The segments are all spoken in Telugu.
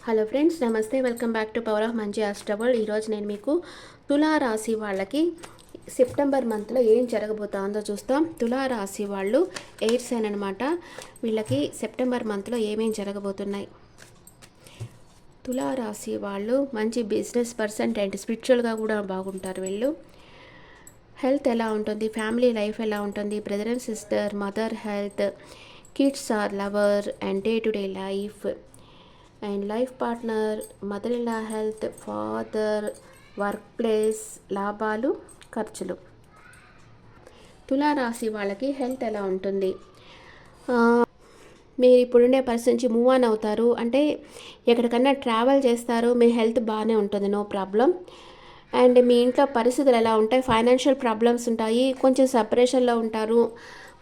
హలో ఫ్రెండ్స్, నమస్తే. Welcome back to power of మంచి ఆస్ట్రబుల్. ఈరోజు నేను మీకు తులారాశి వాళ్ళకి సెప్టెంబర్ మంత్లో ఏం జరగబోతుందో చూస్తాం. తులారాశి వాళ్ళు ఎయిర్ సైన్ అనమాట. వీళ్ళకి సెప్టెంబర్ మంత్లో ఏమేం జరగబోతున్నాయి. తులారాశి వాళ్ళు మంచి బిజినెస్ పర్సన్ అండ్ స్పిరిచువల్గా కూడా బాగుంటారు. వీళ్ళు హెల్త్ ఎలా ఉంటుంది, ఫ్యామిలీ లైఫ్ ఎలా ఉంటుంది, brother and sister, mother health, kids or lover and day to day life and life partner, mother in law health, father, work place, లాభాలు, ఖర్చులు. తులారాశి వాళ్ళకి హెల్త్ ఎలా ఉంటుంది. మీరు ఇప్పుడుండే పరిస్థితి నుంచి మూవ్ ఆన్ అవుతారు, అంటే ఎక్కడికన్నా ట్రావెల్ చేస్తారు. మీ హెల్త్ బాగానే ఉంటుంది, నో ప్రాబ్లం. అండ్ మీ ఇంట్లో పరిస్థితులు ఎలా ఉంటాయి, ఫైనాన్షియల్ ప్రాబ్లమ్స్ ఉంటాయి, కొంచెం సపరేషన్లో ఉంటారు,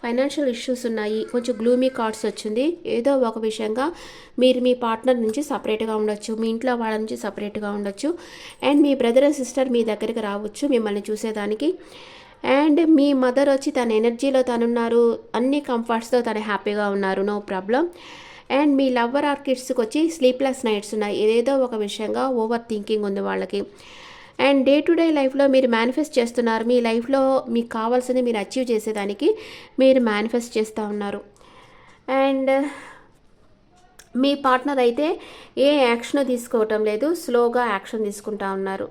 ఫైనాన్షియల్ ఇష్యూస్ ఉన్నాయి, కొంచెం గ్లూమీ కార్డ్స్ వచ్చింది. ఏదో ఒక విషయంగా మీరు మీ పార్ట్నర్ నుంచి సపరేట్గా ఉండొచ్చు, మీ ఇంట్లో వాళ్ళ నుంచి సపరేట్గా ఉండొచ్చు. అండ్ మీ బ్రదర్ అండ్ సిస్టర్ మీ దగ్గరికి రావచ్చు మిమ్మల్ని చూసేదానికి. అండ్ మీ మదర్ వచ్చి తన ఎనర్జీలో తనున్నారు, అన్ని కంఫర్ట్స్తో తను హ్యాపీగా ఉన్నారు, నో ప్రాబ్లం. అండ్ మీ లవ్వర్ ఆర్ కిడ్స్కి వచ్చి స్లీప్లెస్ నైట్స్ ఉన్నాయి, ఏదేదో ఒక విషయంగా ఓవర్ థింకింగ్ ఉంది వాళ్ళకి. అండ్ డే టు డే లైఫ్లో మీరు మేనిఫెస్ట్ చేస్తున్నారు, మీ లైఫ్లో మీకు కావాల్సింది మీరు అచీవ్ చేసేదానికి మీరు మేనిఫెస్ట్ చేస్తూ ఉన్నారు. అండ్ మీ పార్ట్నర్ అయితే ఏ యాక్షన్ తీసుకోవటం లేదు, స్లోగా యాక్షన్ తీసుకుంటా ఉన్నారు.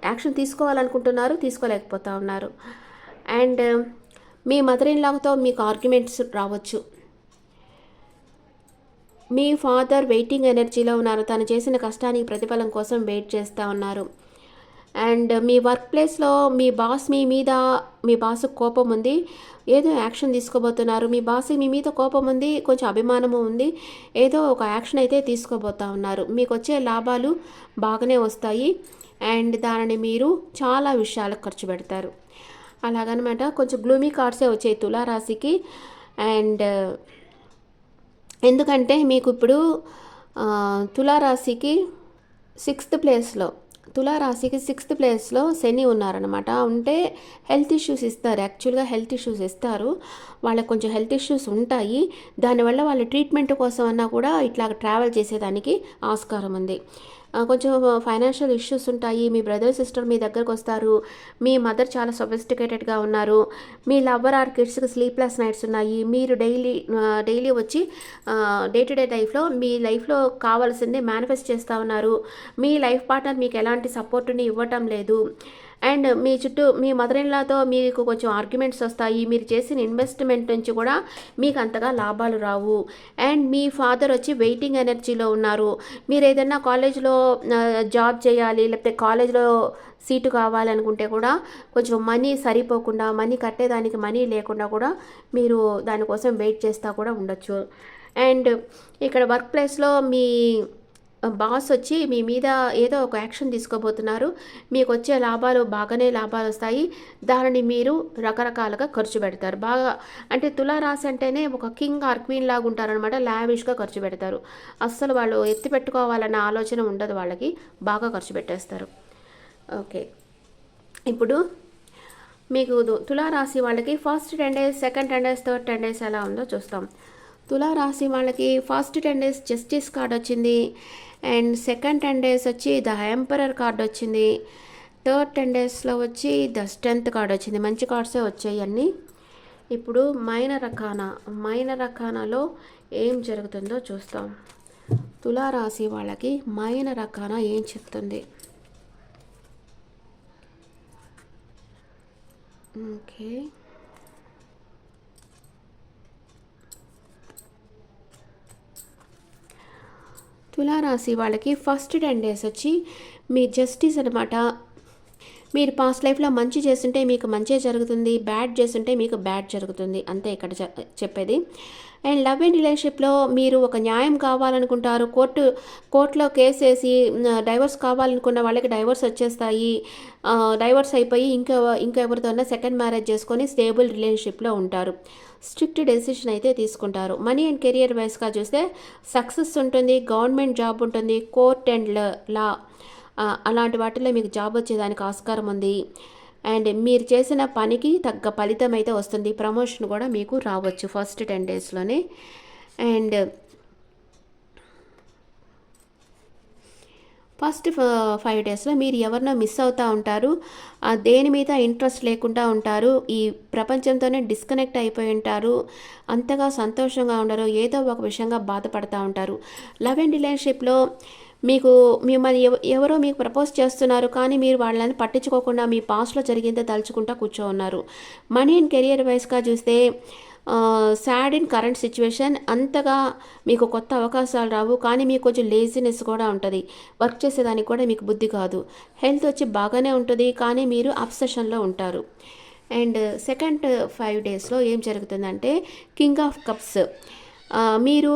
యాక్షన్ తీసుకోవాలనుకుంటున్నారు, తీసుకోలేకపోతూ ఉన్నారు. అండ్ మీ మదర్ ఇన్ లాతో మీకు ఆర్గ్యుమెంట్స్ రావచ్చు. మీ ఫాదర్ వెయిటింగ్ ఎనర్జీలో ఉన్నారు, తను చేసిన కష్టానికి ప్రతిఫలం కోసం వెయిట్ చేస్తూ ఉన్నారు. అండ్ మీ వర్క్ ప్లేస్లో మీ బాస్ కోపం ఉంది, ఏదో యాక్షన్ తీసుకోబోతున్నారు. మీ బాస్కి మీ మీద కోపం ఉంది, కొంచెం అభిమానము ఉంది, ఏదో ఒక యాక్షన్ అయితే తీసుకోబోతూ ఉన్నారు. మీకు వచ్చే లాభాలు బాగానే వస్తాయి అండ్ దానిని మీరు చాలా విషయాలకు ఖర్చు పెడతారు. అలాగనమాట. కొంచెం గ్లూమీ కార్డ్సే వచ్చాయి తులారాశికి. అండ్ ఎందుకంటే మీకు ఇప్పుడు తులారాశికి సిక్స్త్ ప్లేస్లో శని ఉన్నారనమాట. ఉంటే హెల్త్ ఇష్యూస్ ఇస్తారు, యాక్చువల్గా హెల్త్ ఇష్యూస్ ఇస్తారు. వాళ్ళకి కొంచెం హెల్త్ ఇష్యూస్ ఉంటాయి, దానివల్ల వాళ్ళ ట్రీట్మెంట్ కోసం అన్నా కూడా ఇట్లా ట్రావెల్ చేసేదానికి ఆస్కారం ఉంది. కొంచెం ఫైనాన్షియల్ ఇష్యూస్ ఉంటాయి. మీ బ్రదర్ సిస్టర్ మీ దగ్గరకు వస్తారు, మీ మదర్ చాలా సొఫిస్టికేటెడ్గా ఉన్నారు, మీ లవ్వర్ ఆర్ కిడ్స్కి స్లీప్లెస్ నైట్స్ ఉన్నాయి. మీరు డైలీ వచ్చి డే టు డే లైఫ్లో మీ లైఫ్లో కావాల్సిందే మేనిఫెస్ట్ చేస్తూ ఉన్నారు. మీ లైఫ్ పార్ట్నర్ మీకు ఎలాంటి సపోర్ట్ని ఇవ్వటం లేదు. అండ్ మీ చుట్టూ మీ మదర్ ఇన్ లాతో మీకు కొంచెం ఆర్గ్యుమెంట్స్ వస్తాయి. మీరు చేసిన ఇన్వెస్ట్మెంట్ నుంచి కూడా మీకు అంతగా లాభాలు రావు. అండ్ మీ ఫాదర్ వచ్చి వెయిటింగ్ ఎనర్జీలో ఉన్నారు. మీరు ఏదైనా కాలేజ్లో జాబ్ చేయాలి, లేకపోతే కాలేజ్లో సీటు కావాలనుకుంటే కూడా కొంచెం మనీ సరిపోకుండా, మనీ కట్టేదానికి మనీ లేకుండా కూడా మీరు దానికోసం వెయిట్ చేస్తూ కూడా ఉండొచ్చు. అండ్ ఇక్కడ వర్క్ ప్లేస్లో మీ బాస్ వచ్చి మీ మీద ఏదో ఒక యాక్షన్ తీసుకోబోతున్నారు. మీకు వచ్చే బాగానే లాభాలు వస్తాయి, దానిని మీరు రకరకాలుగా ఖర్చు పెడతారు. బాగా అంటే తులారాశి అంటేనే ఒక కింగ్ ఆర్ క్వీన్ లాగా ఉంటారనమాట. లావిష్గా ఖర్చు పెడతారు. అస్సలు వాళ్ళు ఎత్తి పెట్టుకోవాలన్న ఆలోచన ఉండదు వాళ్ళకి, బాగా ఖర్చు పెట్టేస్తారు. ఓకే, ఇప్పుడు మీకు తులారాశి వాళ్ళకి first 10 days, second 10 days, third 10 days ఎలా ఉందో చూస్తాం. తులారాశి వాళ్ళకి ఫస్ట్ 10 days జస్టిస్ కార్డ్ వచ్చింది. అండ్ సెకండ్ 10 days వచ్చి ద ఎంపరర్ కార్డ్ వచ్చింది. థర్డ్ 10 daysలో వచ్చి ద స్ట్రెంత్ కార్డ్ వచ్చింది. మంచి కార్డ్సే వచ్చాయి అన్నీ. ఇప్పుడు మైనర్ రకానాలో ఏం జరుగుతుందో చూస్తాం. తులారాశి వాళ్ళకి మైనర్ రకాన ఏం చెప్తుంది. ఓకే, తులారాశి వాళ్ళకి ఫస్ట్ 10 days వచ్చి మీ జస్టిస్ అనమాట. మీరు పాస్ట్ లైఫ్లో మంచి చేస్తుంటే మీకు మంచి జరుగుతుంది, బ్యాడ్ చేస్తుంటే మీకు బ్యాడ్ జరుగుతుంది, అంతే ఇక్కడ చెప్పేది. అండ్ లవ్ అండ్ రిలేషన్షిప్లో మీరు ఒక న్యాయం కావాలనుకుంటారు, కోర్టులో కేసు వేసి డైవర్స్ కావాలనుకున్న వాళ్ళకి డైవర్స్ వచ్చేస్తాయి. డైవర్స్ అయిపోయి ఇంకెవరితోన్నా సెకండ్ మ్యారేజ్ చేసుకొని స్టేబుల్ రిలేషన్షిప్లో ఉంటారు. స్ట్రిక్ట్ డెసిషన్ అయితే తీసుకుంటారు. మనీ అండ్ కెరియర్ వైస్గా చూస్తే సక్సెస్ ఉంటుంది, గవర్నమెంట్ జాబ్ ఉంటుంది, కోర్ట్ అండ్ లా అలాంటి వాటిల్లో మీకు జాబ్ వచ్చేదానికి ఆస్కారం ఉంది. అండ్ మీరు చేసిన పనికి తగ్గ ఫలితం అయితే వస్తుంది, ప్రమోషన్ కూడా మీకు రావచ్చు ఫస్ట్ 10 daysలోనే. అండ్ ఫస్ట్ 5 డేస్‌లో మీరు ఎవరినో మిస్ అవుతా ఉంటారు. దేని మీద ఇంట్రెస్ట్ లేకుండా ఉంటారు. ఈ ప్రపంచంతోనే డిస్కనెక్ట్ అయిపోయి ఉంటారు. అంతగా సంతోషంగా ఉండరు. ఏదో ఒక విషయంగా బాధపడతా ఉంటారు. లవ్ అండ్ రిలేషన్‌షిప్‌లో మీకు మిమ్మల్ని ఎవరో మీకు ప్రపోజ్ చేస్తున్నారు. కానీ మీరు వాళ్ళని పట్టించుకోకుండా మీ పాస్ట్‌లో జరిగిందే తలుచుకుంటా కూర్చోనున్నారు. మనీ అండ్ కెరియర్ వైస్‌గా చూస్తే సాడ్ ఇన్ కరెంట్ సిచ్యువేషన్. అంతగా మీకు కొత్త అవకాశాలు రావు. కానీ మీకు కొంచెం లేజినెస్ కూడా ఉంటుంది. వర్క్ చేసేదానికి కూడా మీకు బుద్ధి కాదు. హెల్త్ వచ్చి బాగానే ఉంటుంది. కానీ మీరు అబ్సెషన్‌లో ఉంటారు. అండ్ సెకండ్ 5 డేస్‌లో ఏం జరుగుతుందంటే కింగ్ ఆఫ్ కప్స్. మీరు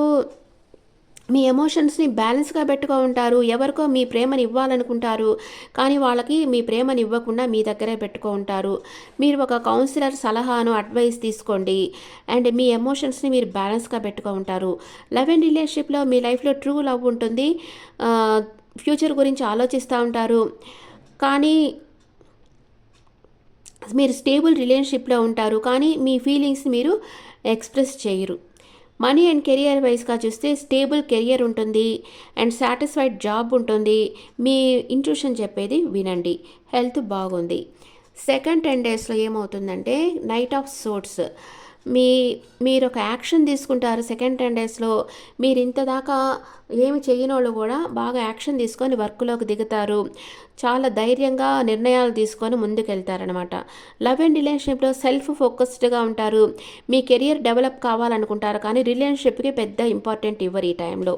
మీ ఎమోషన్స్ని బ్యాలెన్స్గా పెట్టుకో ఉంటారు. ఎవరికో మీ ప్రేమని ఇవ్వాలనుకుంటారు. కానీ వాళ్ళకి మీ ప్రేమని ఇవ్వకుండా మీ దగ్గరే పెట్టుకో ఉంటారు. మీరు ఒక కౌన్సిలర్ సలహాను అడ్వైస్ తీసుకోండి. అండ్ మీ ఎమోషన్స్ని మీరు బ్యాలెన్స్గా పెట్టుకో ఉంటారు. లవ్ అండ్ రిలేషన్షిప్లో మీ లైఫ్లో ట్రూ లవ్ ఉంటుంది. ఫ్యూచర్ గురించి ఆలోచిస్తూ ఉంటారు. కానీ మీరు స్టేబుల్ రిలేషన్షిప్లో ఉంటారు. కానీ మీ ఫీలింగ్స్ మీరు ఎక్స్ప్రెస్ చేయరు. మనీ అండ్ కెరియర్ వైస్గా చూస్తే స్టేబుల్ కెరియర్ ఉంటుంది అండ్ సాటిస్ఫైడ్ జాబ్ ఉంటుంది. మీ ఇంట్యూషన్ చెప్పేది వినండి. హెల్త్ బాగుంది. సెకండ్ 10 డేస్లో ఏమవుతుందంటే నైట్ ఆఫ్ సోర్ట్స్. మీరు ఒక యాక్షన్ తీసుకుంటారు. సెకండ్ 10 డేస్లో మీరు ఇంతదాకా ఏమి చేయనోళ్ళు కూడా బాగా యాక్షన్ తీసుకొని వర్క్లోకి దిగుతారు. చాలా ధైర్యంగా నిర్ణయాలు తీసుకొని ముందుకెళ్తారనమాట. లవ్ అండ్ రిలేషన్షిప్లో సెల్ఫ్ ఫోకస్డ్గా ఉంటారు. మీ కెరియర్ డెవలప్ కావాలనుకుంటారు. కానీ రిలేషన్షిప్కి పెద్ద ఇంపార్టెంట్ ఇవ్వరు ఈ టైంలో.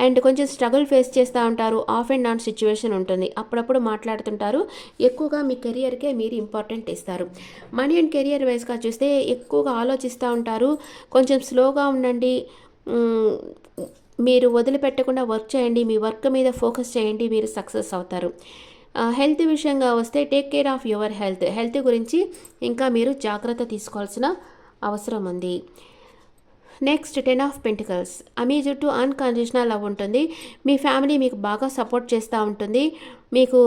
అండ్ కొంచెం స్ట్రగుల్ ఫేస్ చేస్తూ ఉంటారు. ఆఫ్ అండ్ ఆన్ సిచ్యువేషన్ ఉంటుంది. అప్పుడప్పుడు మాట్లాడుతుంటారు. ఎక్కువగా మీ కెరియర్కే మీరు ఇంపార్టెంట్ ఇస్తారు. మనీ అండ్ కెరియర్ వైస్గా చూస్తే ఎక్కువగా ఆలోచిస్తూ ఉంటారు. కొంచెం స్లోగా ఉండండి. మీరు వదిలిపెట్టకుండా వర్క్ చేయండి. మీ వర్క్ మీద ఫోకస్ చేయండి. మీరు సక్సెస్ అవుతారు. హెల్త్ విషయంగా వస్తే take care of your health. Health గురించి ఇంకా మీరు జాగ్రత్త తీసుకోవాల్సిన అవసరం ఉంది. Next 10 of pentacles. మీ చుట్టూ అన్కండిషనల్ లవ్ ఉంటుంది. మీ ఫ్యామిలీ మీకు బాగా సపోర్ట్ చేస్తూ ఉంటుంది. మీకు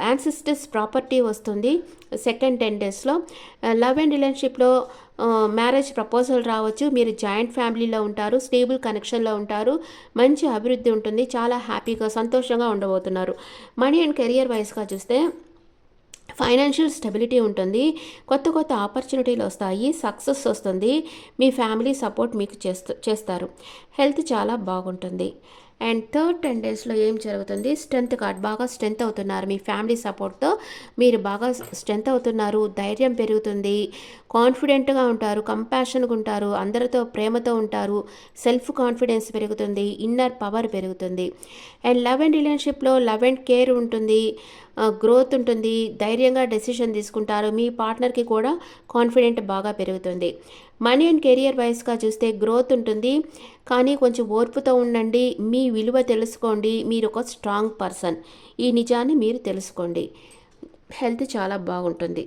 యాన్సిస్టర్స్ ప్రాపర్టీ వస్తుంది సెకండ్ 10 డేస్లో. లవ్ అండ్ రిలేషన్షిప్లో మ్యారేజ్ ప్రపోజల్ రావచ్చు. మీరు జాయింట్ ఫ్యామిలీలో ఉంటారు. స్టేబుల్ కనెక్షన్లో ఉంటారు. మంచి అభివృద్ధి ఉంటుంది. చాలా హ్యాపీగా సంతోషంగా ఉండబోతున్నారు. మనీ అండ్ కెరియర్ వైస్గా చూస్తే ఫైనాన్షియల్ స్టెబిలిటీ ఉంటుంది. కొత్త కొత్త ఆపర్చునిటీలు వస్తాయి. సక్సెస్ వస్తుంది. మీ ఫ్యామిలీ సపోర్ట్ మీకు చేస్తారు. హెల్త్ చాలా బాగుంటుంది. అండ్ థర్డ్ 10 డేస్లో ఏం జరుగుతుంది? Strength card. బాగా స్ట్రెంత్ అవుతున్నారు. మీ ఫ్యామిలీ సపోర్ట్తో మీరు బాగా స్ట్రెంత్ అవుతున్నారు. ధైర్యం పెరుగుతుంది. కాన్ఫిడెంట్గా ఉంటారు. కంపాషన్గా ఉంటారు. అందరితో ప్రేమతో ఉంటారు. సెల్ఫ్ కాన్ఫిడెన్స్ పెరుగుతుంది. ఇన్నర్ పవర్ పెరుగుతుంది. అండ్ లవ్ అండ్ రిలేషన్షిప్లో లవ్ అండ్ కేర్ ఉంటుంది. గ్రోత్ ఉంటుంది. ధైర్యంగా డెసిషన్ తీసుకుంటారు. మీ పార్ట్నర్కి కూడా కాన్ఫిడెంట్ బాగా పెరుగుతుంది. మనీ అండ్ కెరియర్ వైస్గా చూస్తే గ్రోత్ ఉంటుంది. కానీ కొంచెం ఓర్పుతో ఉండండి. మీ విలువ తెలుసుకోండి. మీరు ఒక స్ట్రాంగ్ పర్సన్. ఈ నిజాన్ని మీరు తెలుసుకోండి. హెల్త్ చాలా బాగుంటుంది.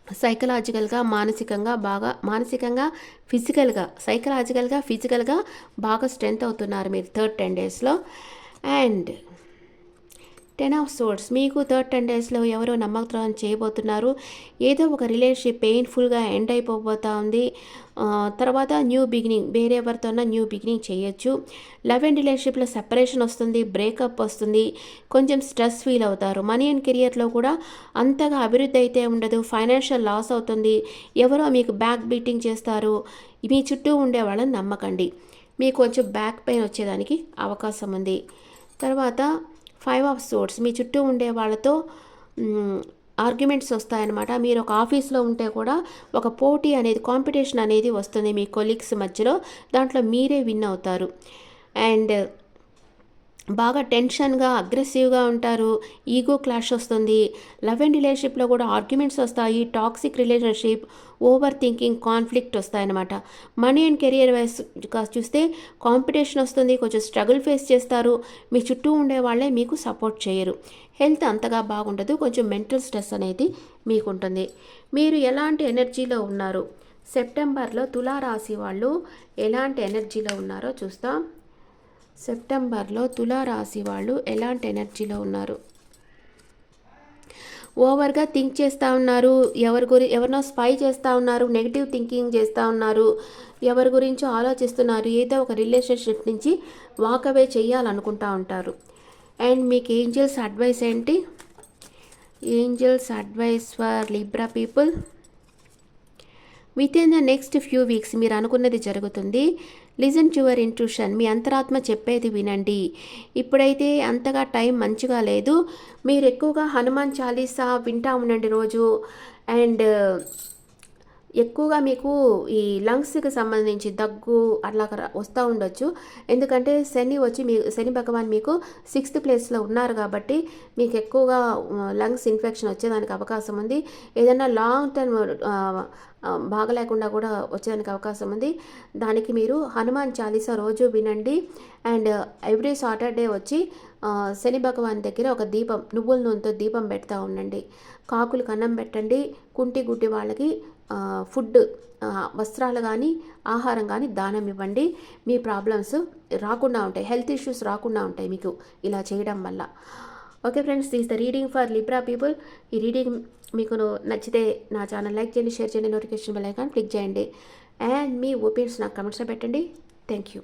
సైకలాజికల్గా ఫిజికల్గా బాగా స్ట్రెంత్ అవుతున్నారు మీరు థర్డ్ 10 డేస్లో. And 10 of swords. మీకు థర్డ్ 10 డేస్లో ఎవరో నమ్మకద్రోహం చేయబోతున్నారు. ఏదో ఒక రిలేషన్షిప్ పెయిన్ఫుల్గా ఎండ్ అయిపోబోతా ఉంది. తర్వాత న్యూ బిగినింగ్, వేరే ఎవరితోన్నా న్యూ బిగినింగ్ చేయొచ్చు. లవ్ అండ్ రిలేషన్షిప్లో సెపరేషన్ వస్తుంది. బ్రేకప్ వస్తుంది. కొంచెం స్ట్రెస్ ఫీల్ అవుతారు. మనీ అండ్ కెరియర్లో కూడా అంతగా అభివృద్ధి అయితే ఉండదు. ఫైనాన్షియల్ లాస్ అవుతుంది. ఎవరో మీకు బ్యాక్ బీటింగ్ చేస్తారు. మీ చుట్టూ ఉండే వాళ్ళని నమ్మకండి. మీకు కొంచెం బ్యాక్ పెయిన్ వచ్చేదానికి అవకాశం ఉంది. తర్వాత 5 ఆఫ్ సోర్డ్స్. మీ చుట్టూ ఉండే వాళ్ళతో ఆర్గ్యుమెంట్స్ వస్తాయన్నమాట. మీరు ఒక ఆఫీస్లో ఉంటే కూడా ఒక పోటీ అనేది, కాంపిటీషన్ అనేది వస్తుంది మీ కొలీగ్స్ మధ్యలో. దాంట్లో మీరే విన్ అవుతారు. అండ్ బాగా టెన్షన్గా అగ్రెసివ్గా ఉంటారు. ఈగో క్లాష్ వస్తుంది. లవ్ అండ్ రిలేషన్షిప్లో కూడా ఆర్గ్యుమెంట్స్ వస్తాయి. Toxic relationship, over thinking, conflict వస్తాయన్నమాట. మనీ అండ్ కెరియర్ వైస్గా చూస్తే కాంపిటీషన్ వస్తుంది. కొంచెం స్ట్రగుల్ ఫేస్ చేస్తారు. మీ చుట్టూ ఉండే వాళ్ళే మీకు సపోర్ట్ చేయరు. హెల్త్ అంతగా బాగుండదు. కొంచెం మెంటల్ స్ట్రెస్ అనేది మీకు ఉంటుంది. మీరు ఎలాంటి ఎనర్జీలో ఉన్నారు? సెప్టెంబర్లో తులారాశి వాళ్ళు ఎలాంటి ఎనర్జీలో ఉన్నారో చూస్తాం. సెప్టెంబర్లో తులారాశి వాళ్ళు ఎలాంటి ఎనర్జీలో ఉన్నారు? ఓవర్గా థింక్ చేస్తూ ఉన్నారు. ఎవరినో స్పై చేస్తూ ఉన్నారు. నెగిటివ్ థింకింగ్ చేస్తూ ఉన్నారు. ఎవరి గురించో ఆలోచిస్తున్నారు. ఏదో ఒక రిలేషన్షిప్ నుంచి వాకవే చేయాలనుకుంటూ ఉంటారు. అండ్ మీకు ఏంజల్స్ అడ్వైస్ ఏంటి? Angels advice for Libra people, with in the next few weeks మీరు అనుకున్నది జరుగుతుంది. లిజన్ టు యువర్ ఇంట్యూషన్, మీ అంతరాత్మ చెప్పేది వినండి. ఇప్పుడైతే అంతగా టైం మంచిగా లేదు. మీరు ఎక్కువగా హనుమాన్ చాలీసా వింటా ఉండండి రోజు. అండ్ ఎక్కువగా మీకు ఈ లంగ్స్కి సంబంధించి దగ్గు అట్లా వస్తూ ఉండొచ్చు. ఎందుకంటే శని భగవాన్ మీకు 6th ప్లేస్లో ఉన్నారు కాబట్టి మీకు ఎక్కువగా లంగ్స్ ఇన్ఫెక్షన్ వచ్చేదానికి అవకాశం ఉంది. ఏదైనా లాంగ్ టర్మ్ బాగలేకుండా కూడా వచ్చేదానికి అవకాశం ఉంది. దానికి మీరు హనుమాన్ చాలీసా రోజు వినండి. అండ్ ఎవ్రీ సాటర్డే వచ్చి శని భగవాన్ దగ్గర ఒక దీపం, నువ్వుల నూనెతో దీపం పెడతా ఉండండి. కాకులకు అన్నం పెట్టండి. కుంటి గుడ్డి వాళ్ళకి ఫుడ్, వస్త్రాలు కానీ ఆహారం కానీ దానం ఇవ్వండి. మీ ప్రాబ్లమ్స్ రాకుండా ఉంటాయి, హెల్త్ ఇష్యూస్ రాకుండా ఉంటాయి మీకు ఇలా చేయడం వల్ల. Okay friends, this the reading for Libra people. ఈ రీడింగ్ మీకు నచ్చితే నా ఛానల్ లైక్ చేయండి, షేర్ చేయండి, నోటిఫికేషన్ బెల్ ఐకాన్ క్లిక్ చేయండి. అండ్ మీ ఒపీనియన్స్ నాకు కమెంట్స్లో పెట్టండి. Thank you.